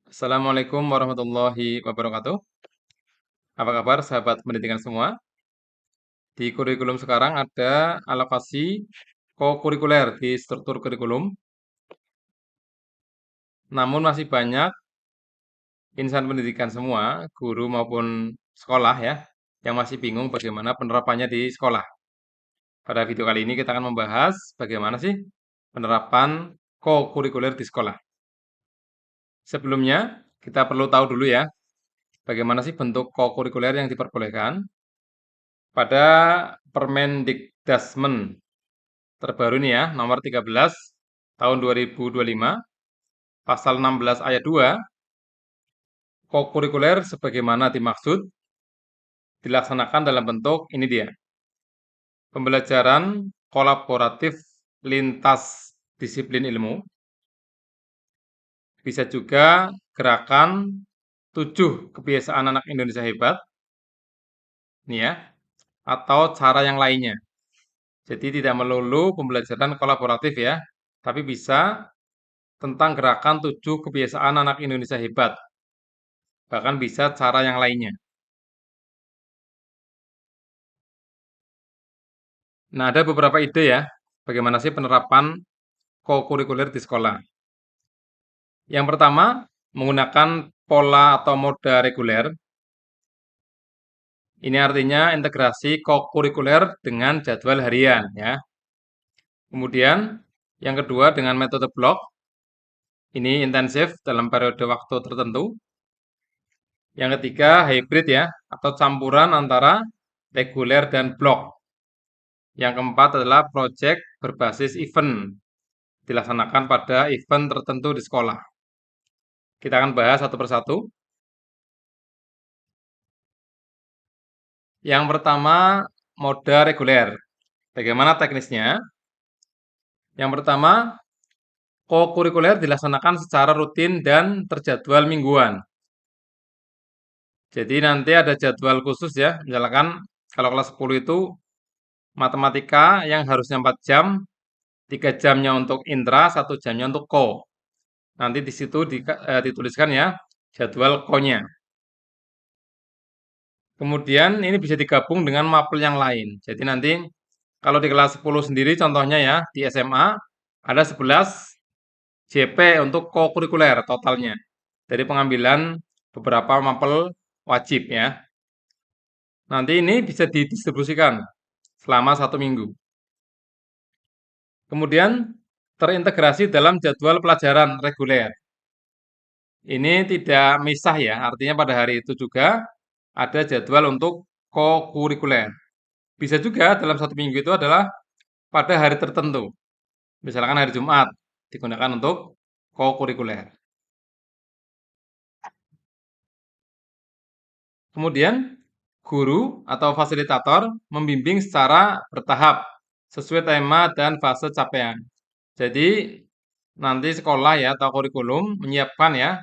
Assalamualaikum warahmatullahi wabarakatuh. Apa kabar sahabat pendidikan semua? Di kurikulum sekarang ada alokasi kokurikuler di struktur kurikulum, namun masih banyak insan pendidikan semua, guru maupun sekolah ya, yang masih bingung bagaimana penerapannya di sekolah. Pada video kali ini kita akan membahas bagaimana sih penerapan kokurikuler di sekolah. Sebelumnya, kita perlu tahu dulu ya, bagaimana sih bentuk kokurikuler yang diperbolehkan. Pada Permendikdasmen terbaru nih ya, nomor 13 tahun 2025, pasal 16 ayat 2, kokurikuler sebagaimana dimaksud dilaksanakan dalam bentuk ini dia. Pembelajaran kolaboratif lintas disiplin ilmu, bisa juga gerakan 7 kebiasaan anak Indonesia hebat, nih ya, atau cara yang lainnya. Jadi tidak melulu pembelajaran kolaboratif ya, tapi bisa tentang gerakan 7 kebiasaan anak Indonesia hebat. Bahkan bisa cara yang lainnya. Nah, ada beberapa ide ya, bagaimana sih penerapan kokurikuler di sekolah. Yang pertama, menggunakan pola atau moda reguler. Ini artinya integrasi kokurikuler dengan jadwal harian ya. Kemudian, yang kedua dengan metode blok. Ini intensif dalam periode waktu tertentu. Yang ketiga, hybrid ya, atau campuran antara reguler dan blok. Yang keempat adalah project berbasis event, dilaksanakan pada event tertentu di sekolah. Kita akan bahas satu persatu. Yang pertama, moda reguler. Bagaimana teknisnya? Yang pertama, kokurikuler dilaksanakan secara rutin dan terjadwal mingguan. Jadi nanti ada jadwal khusus ya, misalkan kalau kelas 10 itu matematika yang harusnya 4 jam, 3 jamnya untuk intra, 1 jamnya untuk ko. Nanti di situ dituliskan ya jadwal ko-nya. Kemudian ini bisa digabung dengan mapel yang lain. Jadi nanti kalau di kelas 10 sendiri contohnya ya, di SMA ada 11 JP untuk kokurikuler totalnya. Dari pengambilan beberapa mapel wajib ya. Nanti ini bisa didistribusikan selama 1 minggu. Kemudian terintegrasi dalam jadwal pelajaran reguler. Ini tidak misah ya, artinya pada hari itu juga ada jadwal untuk kokurikuler. Bisa juga dalam 1 minggu itu adalah pada hari tertentu. Misalkan hari Jumat digunakan untuk kokurikuler. Kemudian guru atau fasilitator membimbing secara bertahap sesuai tema dan fase capaian. Jadi nanti sekolah ya atau kurikulum menyiapkan ya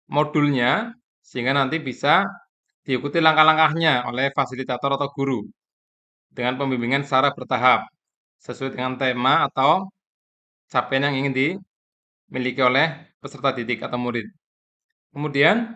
modulnya sehingga nanti bisa diikuti langkah-langkahnya oleh fasilitator atau guru dengan pembimbingan secara bertahap sesuai dengan tema atau capaian yang ingin dimiliki oleh peserta didik atau murid. Kemudian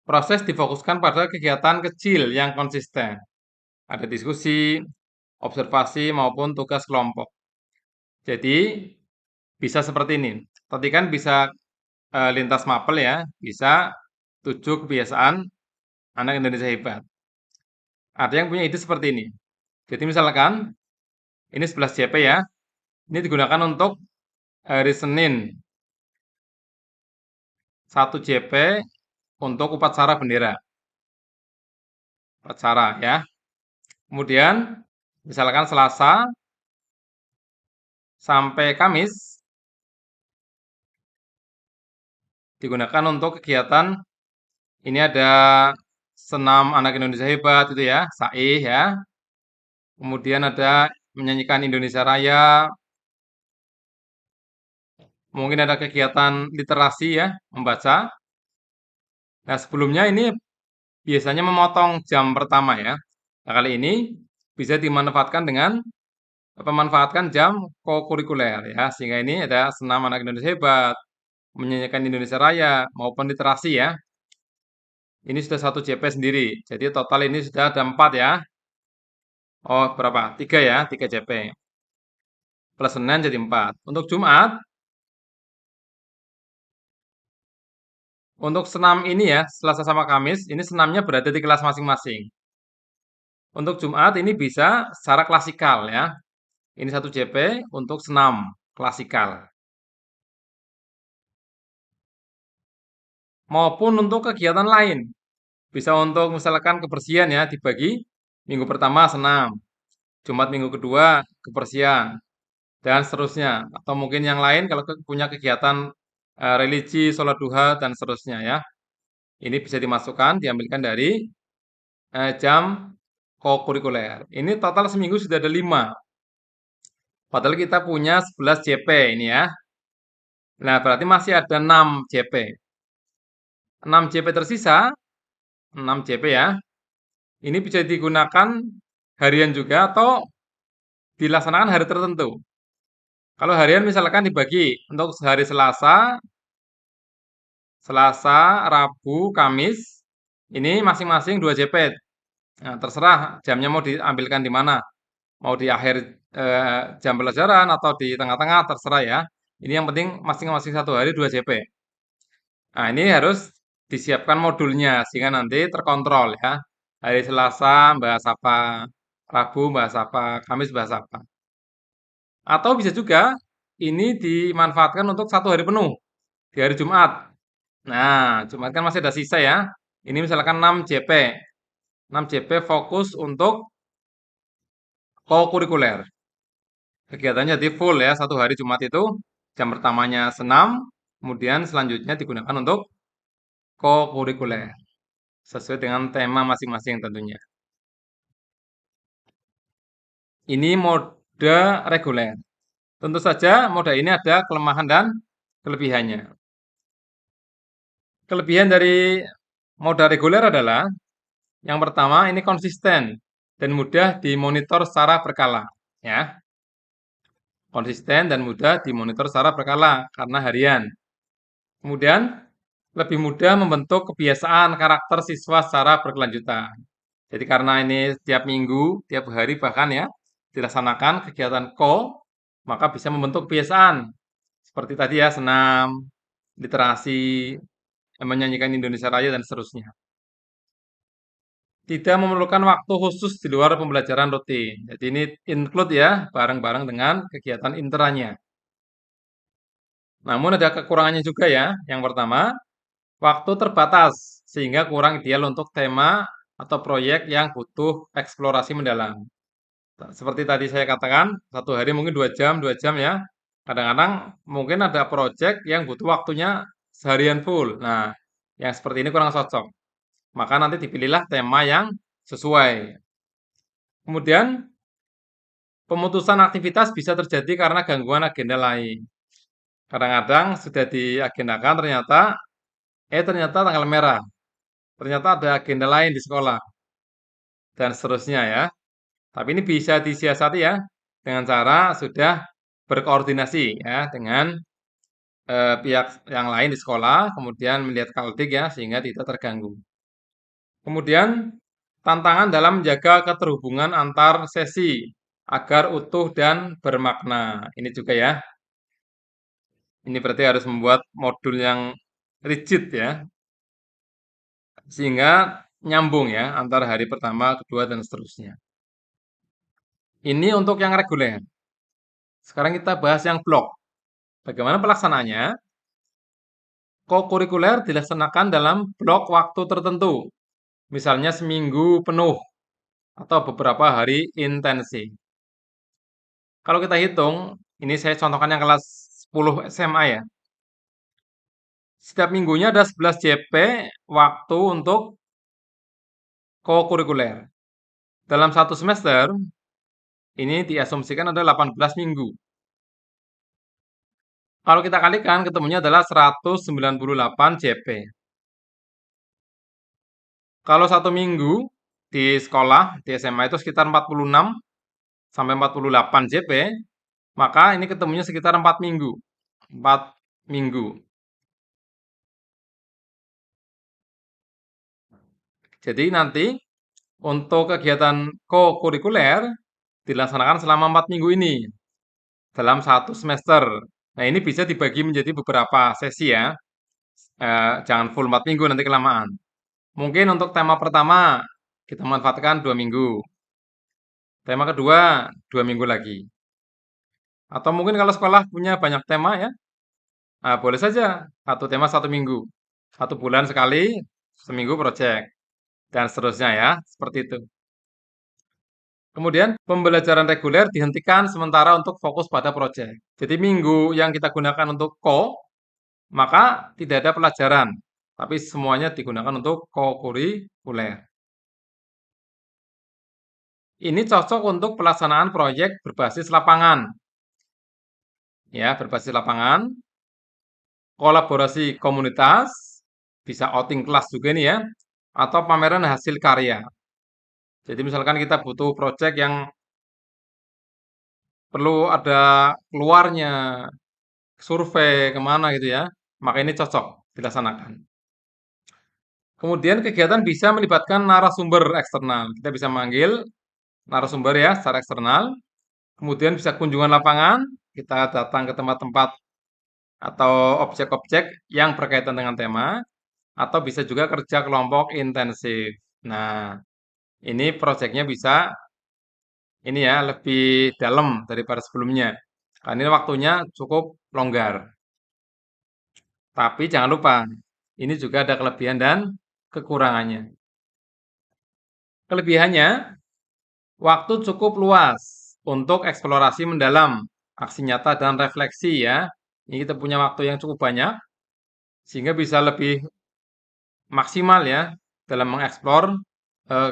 proses difokuskan pada kegiatan kecil yang konsisten. Ada diskusi, observasi maupun tugas kelompok. Jadi bisa seperti ini. Tadi kan bisa lintas mapel ya, bisa 7 kebiasaan anak Indonesia hebat. Ada yang punya ide seperti ini. Jadi misalkan ini 11 JP ya. Ini digunakan untuk hari Senin 1 JP untuk upacara bendera. Upacara ya. Kemudian misalkan Selasa sampai Kamis digunakan untuk kegiatan ini ada senam anak Indonesia hebat itu ya, SAIH ya. Kemudian ada menyanyikan Indonesia Raya. Mungkin ada kegiatan literasi ya, membaca. Nah, sebelumnya ini biasanya memotong jam pertama ya. Nah, kali ini bisa dimanfaatkan dengan memanfaatkan jam kokurikuler ya, sehingga ini ada senam anak Indonesia hebat, menyanyikan Indonesia Raya maupun literasi ya. Ini sudah 1 JP sendiri. Jadi total ini sudah ada 4 ya. Oh, berapa? 3 ya, 3 JP. Plus Senin jadi 4. Untuk senam ini ya, Selasa sama Kamis, ini senamnya berada di kelas masing-masing. Untuk Jumat ini bisa secara klasikal ya. Ini 1 JP untuk senam klasikal. Maupun untuk kegiatan lain. Bisa untuk misalkan kebersihan ya, dibagi minggu pertama senam, Jumat minggu kedua kebersihan, dan seterusnya. Atau mungkin yang lain kalau punya kegiatan religi, sholat duha, dan seterusnya ya. Ini bisa dimasukkan, diambilkan dari jam kokurikuler. Ini total seminggu sudah ada 5. Padahal kita punya 11 JP ini ya. Nah, berarti masih ada 6 JP. 6 JP tersisa, 6 JP ya. Ini bisa digunakan harian juga atau dilaksanakan hari tertentu. Kalau harian misalkan dibagi untuk hari Selasa, Rabu, Kamis, ini masing-masing 2 JP. Nah, terserah jamnya mau diambilkan di mana. Mau di akhir jam pelajaran atau di tengah-tengah, terserah ya. Ini yang penting masing-masing 1 hari 2 JP. Nah, ini harus disiapkan modulnya sehingga nanti terkontrol ya. Hari Selasa bahas apa, Rabu bahas apa, Kamis bahas apa. Atau bisa juga ini dimanfaatkan untuk 1 hari penuh di hari Jumat. Nah, Jumat kan masih ada sisa ya. Ini misalkan 6 JP. 6 JP fokus untuk kokurikuler. Kegiatannya jadi full ya, 1 hari Jumat itu jam pertamanya senam, kemudian selanjutnya digunakan untuk kokurikuler. Sesuai dengan tema masing-masing tentunya. Ini mode reguler. Tentu saja mode ini ada kelemahan dan kelebihannya. Kelebihan dari mode reguler adalah yang pertama ini konsisten dan mudah dimonitor secara berkala, ya. Konsisten dan mudah dimonitor secara berkala karena harian. Kemudian lebih mudah membentuk kebiasaan karakter siswa secara berkelanjutan. Jadi karena ini tiap minggu, tiap hari bahkan ya dilaksanakan kegiatan maka bisa membentuk kebiasaan. Seperti tadi ya, senam, literasi, menyanyikan Indonesia Raya dan seterusnya. Tidak memerlukan waktu khusus di luar pembelajaran rutin. Jadi ini include ya, bareng-bareng dengan kegiatan interanya. Namun ada kekurangannya juga ya. Yang pertama, waktu terbatas sehingga kurang ideal untuk tema atau proyek yang butuh eksplorasi mendalam. Seperti tadi saya katakan, 1 hari mungkin 2 jam ya. Kadang-kadang mungkin ada proyek yang butuh waktunya seharian full. Nah, yang seperti ini kurang cocok. Maka nanti dipilihlah tema yang sesuai. Kemudian, pemutusan aktivitas bisa terjadi karena gangguan agenda lain. Kadang-kadang sudah diagendakan ternyata tanggal merah. Ternyata ada agenda lain di sekolah dan seterusnya ya. Tapi ini bisa disiasati ya dengan cara sudah berkoordinasi ya dengan pihak yang lain di sekolah, kemudian melihat kaldik ya sehingga tidak terganggu. Kemudian tantangan dalam menjaga keterhubungan antar sesi agar utuh dan bermakna. Ini juga ya. Ini berarti harus membuat modul yang rigid ya, sehingga nyambung ya antara hari pertama, kedua, dan seterusnya. Ini untuk yang reguler. Sekarang kita bahas yang blok. Bagaimana pelaksanaannya? Kokurikuler dilaksanakan dalam blok waktu tertentu, misalnya seminggu penuh atau beberapa hari intensi. Kalau kita hitung, ini saya contohkan yang kelas 10 SMA ya. Setiap minggunya ada 11 JP waktu untuk kokurikuler. Dalam 1 semester, ini diasumsikan ada 18 minggu. Kalau kita kalikan, ketemunya adalah 198 JP. Kalau 1 minggu di sekolah, di SMA itu sekitar 46 sampai 48 JP, maka ini ketemunya sekitar 4 minggu. 4 minggu. Jadi nanti untuk kegiatan kokurikuler dilaksanakan selama 4 minggu ini dalam satu semester. Nah, ini bisa dibagi menjadi beberapa sesi ya. Jangan full 4 minggu, nanti kelamaan. Mungkin untuk tema pertama kita manfaatkan 2 minggu. Tema kedua 2 minggu lagi. Atau mungkin kalau sekolah punya banyak tema ya, nah, boleh saja satu tema 1 minggu. 1 bulan sekali, seminggu project. Dan seterusnya ya, seperti itu. Kemudian pembelajaran reguler dihentikan sementara untuk fokus pada proyek. Jadi minggu yang kita gunakan untuk maka tidak ada pelajaran, tapi semuanya digunakan untuk kokurikuler. Ini cocok untuk pelaksanaan proyek berbasis lapangan. Ya, berbasis lapangan, kolaborasi komunitas, bisa outing kelas juga nih ya, atau pameran hasil karya. Jadi misalkan kita butuh proyek yang perlu ada keluarnya, survei kemana gitu ya, maka ini cocok dilaksanakan. Kemudian kegiatan bisa melibatkan narasumber eksternal. Kita bisa manggil narasumber ya secara eksternal. Kemudian bisa kunjungan lapangan, kita datang ke tempat-tempat atau objek-objek yang berkaitan dengan tema, atau bisa juga kerja kelompok intensif. Nah, ini proyeknya bisa ini ya lebih dalam daripada sebelumnya. Karena ini waktunya cukup longgar. Tapi jangan lupa, ini juga ada kelebihan dan kekurangannya. Kelebihannya, waktu cukup luas untuk eksplorasi mendalam, aksi nyata dan refleksi ya. Ini kita punya waktu yang cukup banyak, sehingga bisa lebih maksimal ya dalam mengeksplor eh,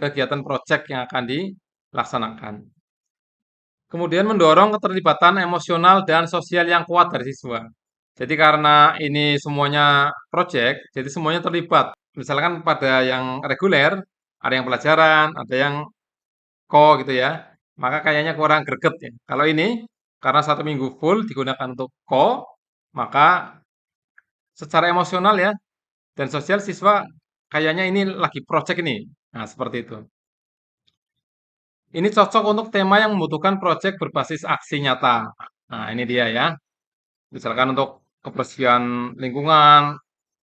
kegiatan proyek yang akan dilaksanakan. Kemudian mendorong keterlibatan emosional dan sosial yang kuat dari siswa. Jadi karena ini semuanya proyek, jadi semuanya terlibat. Misalkan pada yang reguler, ada yang pelajaran, ada yang gitu ya, maka kayaknya kurang greget ya. Kalau ini, karena 1 minggu full digunakan untuk maka secara emosional ya, dan sosial siswa kayaknya ini lagi project ini. Nah, seperti itu. Ini cocok untuk tema yang membutuhkan proyek berbasis aksi nyata. Nah, ini dia ya. Misalkan untuk kebersihan lingkungan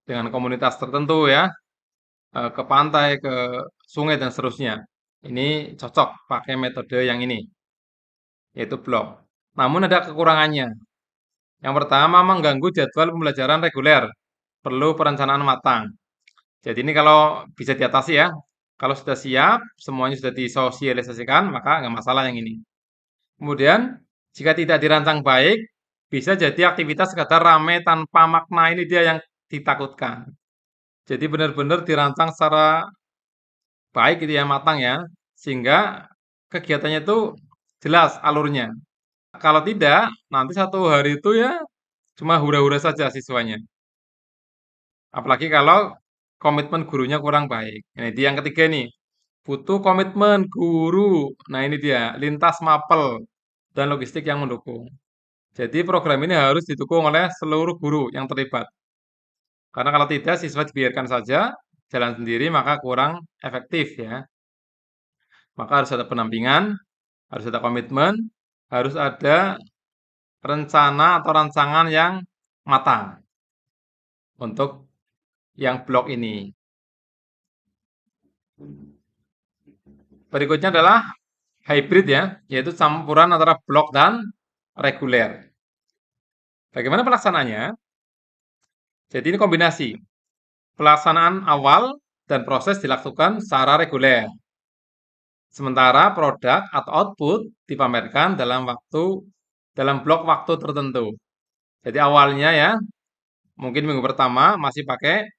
dengan komunitas tertentu ya, ke pantai, ke sungai dan seterusnya. Ini cocok pakai metode yang ini, yaitu blok. Namun ada kekurangannya. Yang pertama mengganggu jadwal pembelajaran reguler. Perlu perencanaan matang. Jadi ini kalau bisa diatasi ya. Kalau sudah siap, semuanya sudah disosialisasikan, maka nggak masalah yang ini. Kemudian, jika tidak dirancang baik, bisa jadi aktivitas sekadar rame tanpa makna. Ini dia yang ditakutkan. Jadi benar-benar dirancang secara baik gitu ya, matang ya. Sehingga kegiatannya itu jelas alurnya. Kalau tidak, nanti satu hari itu ya cuma hura-hura saja siswanya. Apalagi kalau komitmen gurunya kurang baik. Nah, ini yang ketiga nih. Butuh komitmen guru. Nah, ini dia, lintas mapel dan logistik yang mendukung. Jadi program ini harus didukung oleh seluruh guru yang terlibat. Karena kalau tidak, siswa dibiarkan saja jalan sendiri, maka kurang efektif ya. Maka harus ada penampingan, harus ada komitmen, harus ada rencana atau rancangan yang matang untuk yang blok ini. Berikutnya adalah hybrid ya, yaitu campuran antara blok dan reguler. Bagaimana pelaksanaannya? Jadi ini kombinasi. Pelaksanaan awal dan proses dilakukan secara reguler. Sementara produk atau output dipamerkan dalam blok waktu tertentu. Jadi awalnya ya, mungkin minggu pertama masih pakai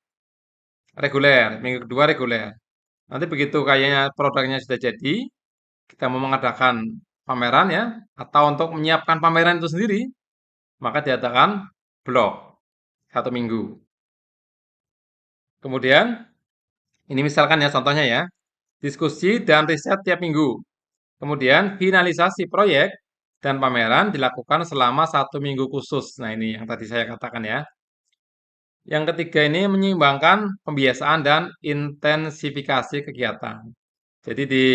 reguler, minggu kedua reguler. Nanti begitu kayaknya produknya sudah jadi, kita mau mengadakan pameran ya, atau untuk menyiapkan pameran itu sendiri, maka diadakan blok 1 minggu. Kemudian, ini misalkan ya contohnya ya, diskusi dan riset tiap minggu. Kemudian, finalisasi proyek dan pameran dilakukan selama 1 minggu khusus. Nah, ini yang tadi saya katakan ya. Yang ketiga ini menyeimbangkan pembiasaan dan intensifikasi kegiatan. Jadi di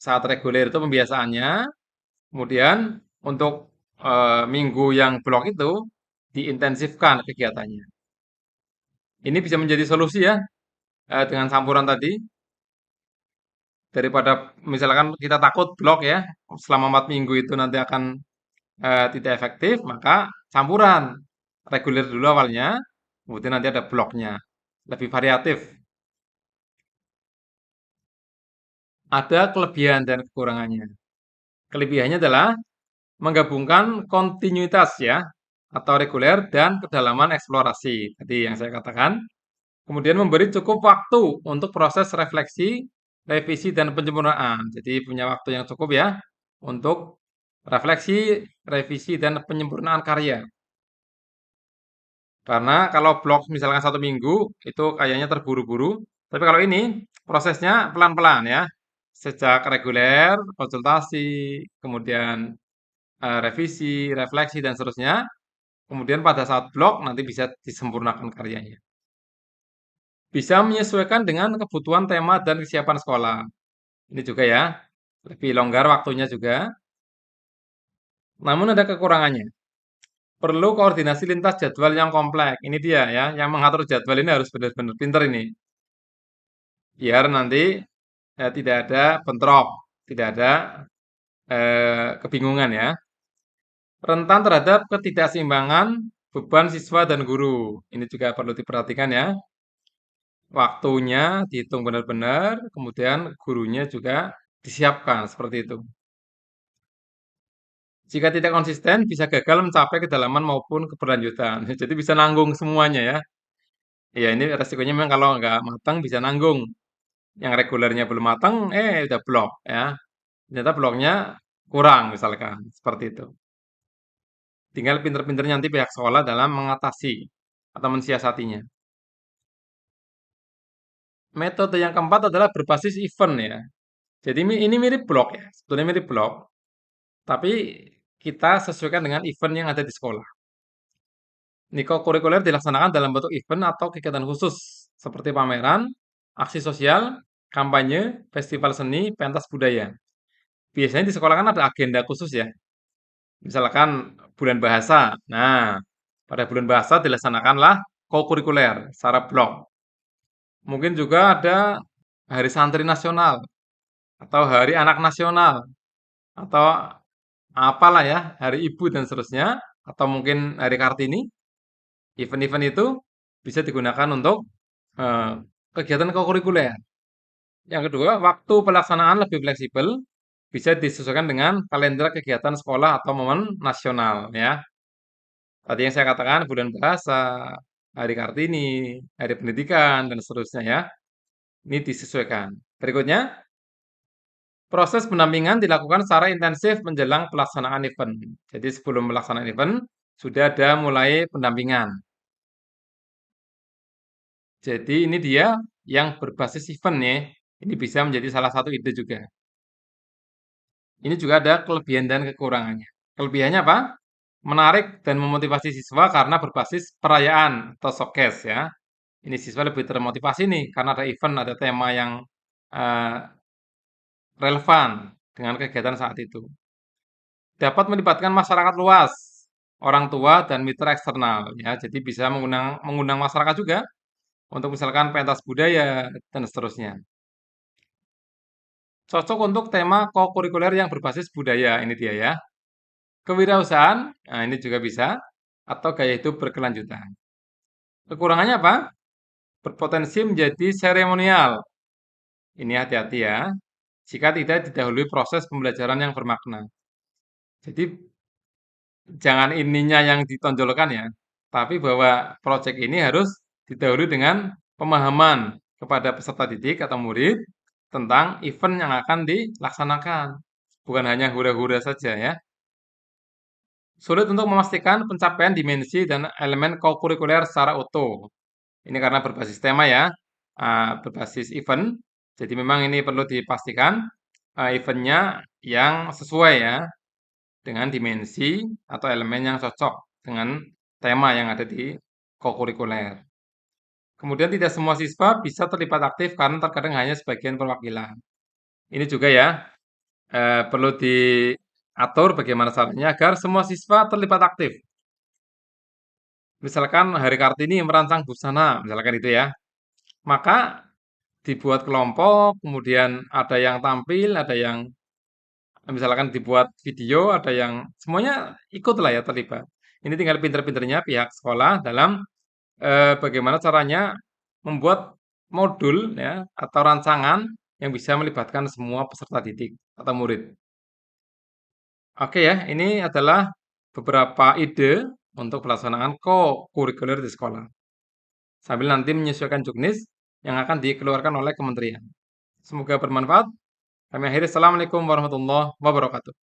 saat reguler itu pembiasaannya, kemudian untuk minggu yang blok itu diintensifkan kegiatannya. Ini bisa menjadi solusi ya dengan campuran tadi daripada misalkan kita takut blok ya selama 4 minggu itu nanti akan tidak efektif, maka campuran reguler dulu awalnya, kemudian nanti ada bloknya lebih variatif. Ada kelebihan dan kekurangannya. Kelebihannya adalah menggabungkan kontinuitas ya atau reguler dan kedalaman eksplorasi. Tadi yang saya katakan. Kemudian memberi cukup waktu untuk proses refleksi, revisi, dan penyempurnaan. Jadi punya waktu yang cukup ya untuk refleksi, revisi, dan penyempurnaan karya. Karena kalau blog misalkan 1 minggu itu kayaknya terburu-buru. Tapi kalau ini prosesnya pelan-pelan ya. Sejak reguler, konsultasi, kemudian revisi, refleksi, dan seterusnya. Kemudian pada saat blog nanti bisa disempurnakan karyanya. Bisa menyesuaikan dengan kebutuhan tema dan kesiapan sekolah. Ini juga ya, lebih longgar waktunya juga. Namun ada kekurangannya. Perlu koordinasi lintas jadwal yang kompleks. Ini dia ya, yang mengatur jadwal ini harus benar-benar pinter ini. Biar nanti tidak ada bentrok, tidak ada kebingungan ya. Rentan terhadap ketidakseimbangan beban siswa dan guru. Ini juga perlu diperhatikan ya. Waktunya dihitung benar-benar, kemudian gurunya juga disiapkan seperti itu. Jika tidak konsisten, bisa gagal mencapai kedalaman maupun keberlanjutan. Jadi bisa nanggung semuanya ya. Ya ini resikonya memang kalau nggak matang bisa nanggung. Yang regulernya belum matang, udah blok ya. Ternyata bloknya kurang misalkan, seperti itu. Tinggal pinter-pinternya nanti pihak sekolah dalam mengatasi atau mensiasatinya. Metode yang keempat adalah berbasis event ya. Jadi ini mirip blog ya, sebetulnya mirip blog, tapi kita sesuaikan dengan event yang ada di sekolah. Niko kurikuler dilaksanakan dalam bentuk event atau kegiatan khusus, seperti pameran, aksi sosial, kampanye, festival seni, pentas budaya. Biasanya di sekolah kan ada agenda khusus ya, misalkan bulan bahasa. Nah, pada bulan bahasa dilaksanakanlah kokurikuler secara blok. Mungkin juga ada hari santri nasional, atau hari anak nasional, atau apalah ya, hari ibu dan seterusnya, atau mungkin hari Kartini. Event-event itu bisa digunakan untuk eh, kegiatan kokurikuler. Yang kedua, waktu pelaksanaan lebih fleksibel, bisa disesuaikan dengan kalender kegiatan sekolah atau momen nasional ya. Tadi yang saya katakan bulan bahasa, hari Kartini, hari pendidikan dan seterusnya ya. Ini disesuaikan. Berikutnya, proses pendampingan dilakukan secara intensif menjelang pelaksanaan event. Jadi sebelum pelaksanaan event sudah ada mulai pendampingan. Jadi ini dia yang berbasis event ya. Ini bisa menjadi salah satu ide juga. Ini juga ada kelebihan dan kekurangannya. Kelebihannya apa? Menarik dan memotivasi siswa karena berbasis perayaan atau showcase ya. Ini siswa lebih termotivasi nih karena ada event, ada tema yang eh, relevan dengan kegiatan saat itu. Dapat melibatkan masyarakat luas, orang tua dan mitra eksternal ya. Jadi bisa mengundang masyarakat juga untuk misalkan pentas budaya dan seterusnya. Cocok untuk tema kokurikuler yang berbasis budaya, ini dia ya. Kewirausahaan, nah ini juga bisa, atau gaya hidup berkelanjutan. Kekurangannya apa? Berpotensi menjadi seremonial. Ini hati-hati ya, jika tidak didahului proses pembelajaran yang bermakna. Jadi jangan ininya yang ditonjolkan ya, tapi bahwa proyek ini harus didahului dengan pemahaman kepada peserta didik atau murid tentang event yang akan dilaksanakan. Bukan hanya hura-hura saja ya. Sulit untuk memastikan pencapaian dimensi dan elemen kokurikuler secara utuh. Ini karena berbasis tema ya, berbasis event. Jadi memang ini perlu dipastikan eventnya yang sesuai ya dengan dimensi atau elemen yang cocok dengan tema yang ada di kokurikuler. Kemudian tidak semua siswa bisa terlibat aktif karena terkadang hanya sebagian perwakilan. Ini juga ya, perlu diatur bagaimana caranya agar semua siswa terlibat aktif. Misalkan Hari Kartini merancang busana, misalkan itu ya. Maka dibuat kelompok, kemudian ada yang tampil, ada yang misalkan dibuat video, ada yang semuanya ikutlah ya terlibat. Ini tinggal pinter-pinternya pihak sekolah dalam bagaimana caranya membuat modul ya atau rancangan yang bisa melibatkan semua peserta didik atau murid. Oke ya, ini adalah beberapa ide untuk pelaksanaan co-kurikuler di sekolah. Sambil nanti menyesuaikan juknis yang akan dikeluarkan oleh kementerian. Semoga bermanfaat. Kami akhiri. Assalamualaikum warahmatullahi wabarakatuh.